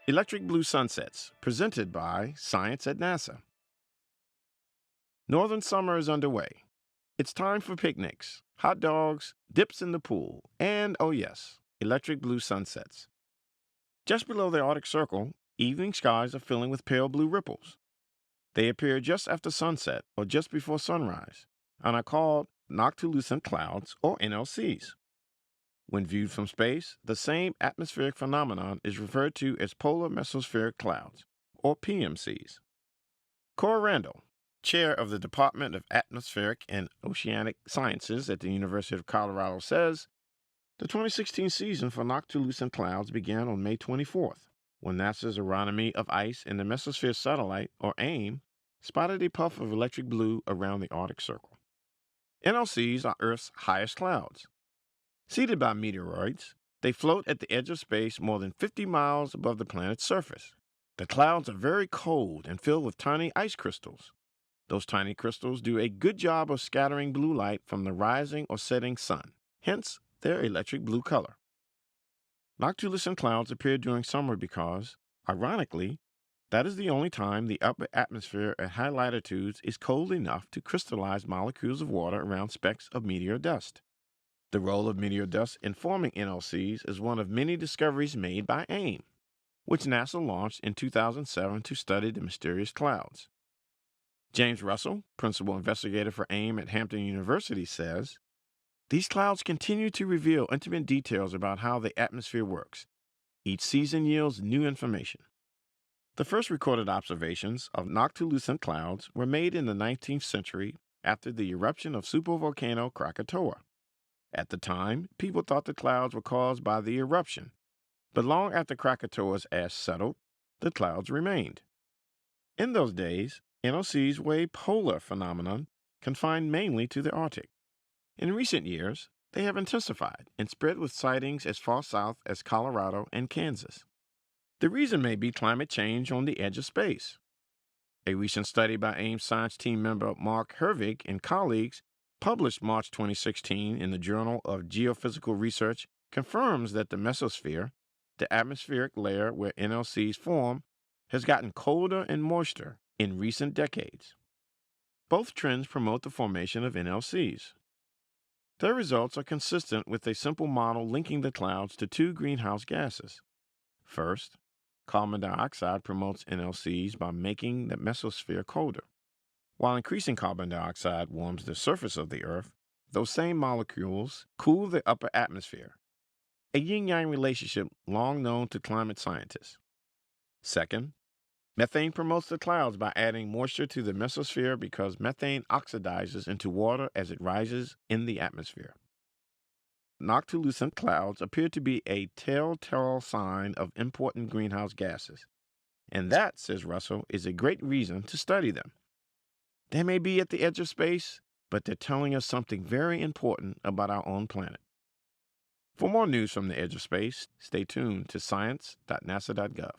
Electric Blue Sunsets, presented by Science at NASA. Northern summer is underway. It's time for picnics, hot dogs, dips in the pool, and, oh yes, electric blue sunsets. Just below the Arctic Circle, evening skies are filling with pale blue ripples. They appear just after sunset or just before sunrise and are called noctilucent clouds or NLCs. When viewed from space, the same atmospheric phenomenon is referred to as polar mesospheric clouds, or PMCs. Cora Randall, chair of the Department of Atmospheric and Oceanic Sciences at the University of Colorado, says the 2016 season for noctilucent clouds began on May 24th, when NASA's Aeronomy of Ice and the Mesosphere Satellite, or AIM, spotted a puff of electric blue around the Arctic Circle. NLCs are Earth's highest clouds. Seeded by meteoroids, they float at the edge of space more than 50 miles above the planet's surface. The clouds are very cold and filled with tiny ice crystals. Those tiny crystals do a good job of scattering blue light from the rising or setting sun, hence their electric blue color. Noctilucent clouds appear during summer because, ironically, that is the only time the upper atmosphere at high latitudes is cold enough to crystallize molecules of water around specks of meteor dust. The role of meteor dust in forming NLCs is one of many discoveries made by AIM, which NASA launched in 2007 to study the mysterious clouds. James Russell, principal investigator for AIM at Hampton University, says, "These clouds continue to reveal intimate details about how the atmosphere works. Each season yields new information." The first recorded observations of noctilucent clouds were made in the 19th century after the eruption of supervolcano Krakatoa. At the time, people thought the clouds were caused by the eruption, but long after Krakatoa's ash settled, the clouds remained. In those days, NLCs were a polar phenomenon confined mainly to the Arctic. In recent years, they have intensified and spread with sightings as far south as Colorado and Kansas. The reason may be climate change on the edge of space. A recent study by AIM science team member Mark Hervig and colleagues, published March 2016 in the Journal of Geophysical Research, confirms that the mesosphere, the atmospheric layer where NLCs form, has gotten colder and moister in recent decades. Both trends promote the formation of NLCs. Their results are consistent with a simple model linking the clouds to two greenhouse gases. First, carbon dioxide promotes NLCs by making the mesosphere colder. While increasing carbon dioxide warms the surface of the Earth, those same molecules cool the upper atmosphere, a yin-yang relationship long known to climate scientists. Second, methane promotes the clouds by adding moisture to the mesosphere because methane oxidizes into water as it rises in the atmosphere. Noctilucent clouds appear to be a telltale sign of important greenhouse gases, and that, says Russell, is a great reason to study them. They may be at the edge of space, but they're telling us something very important about our own planet. For more news from the edge of space, stay tuned to science.nasa.gov.